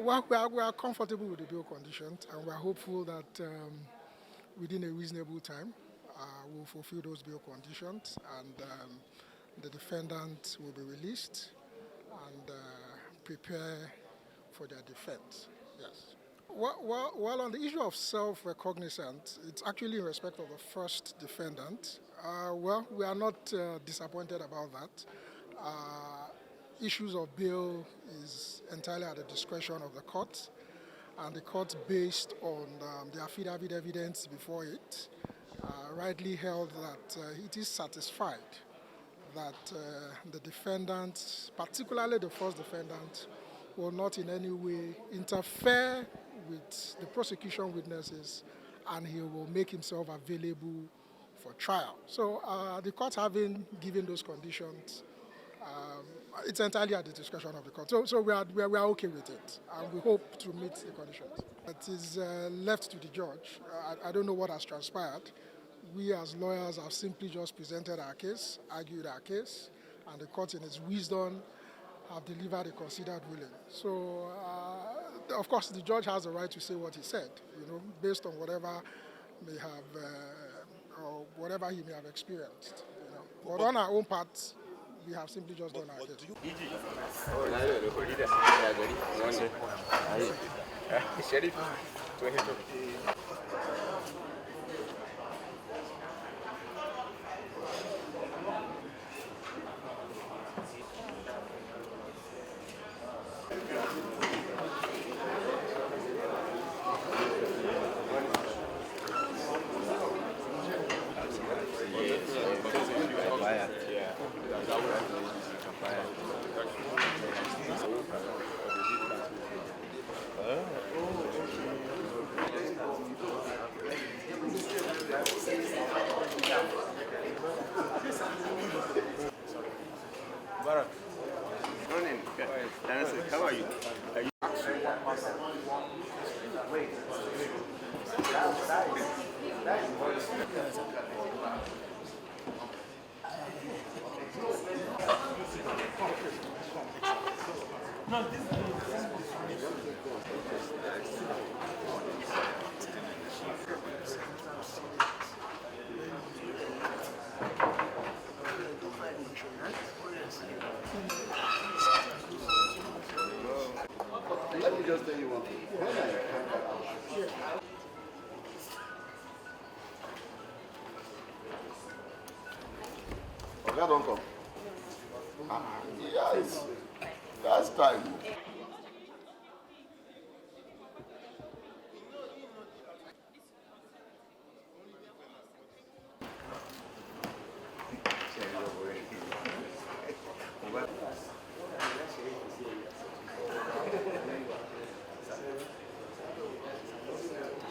Well, we are comfortable with the bail conditions, and we are hopeful that within a reasonable time, we'll fulfill those bail conditions, and the defendant will be released and prepare for their defense. Yes. Well, on the issue of self-recognizance, it's actually in respect of the first defendant. Well, we are not disappointed about that. Issues of bail is entirely at the discretion of the court, and the court, based on the affidavit evidence before it, rightly held that it is satisfied that the defendant, particularly the first defendant, will not in any way interfere with the prosecution witnesses, and he will make himself available for trial. So the court, having given those conditions, it's entirely at the discretion of the court. So we are okay with it, and we hope to meet the conditions. It is left to the judge. I don't know what has transpired. We as lawyers have simply just presented our case, argued our case, and the court in its wisdom have delivered a considered ruling. So, of course, the judge has the right to say what he said, based on whatever may have, or whatever he may have experienced. But on our own part, we have simply just done our case. Morning. How are you? Let me just tell you one thing. When I come back, Oga don't come.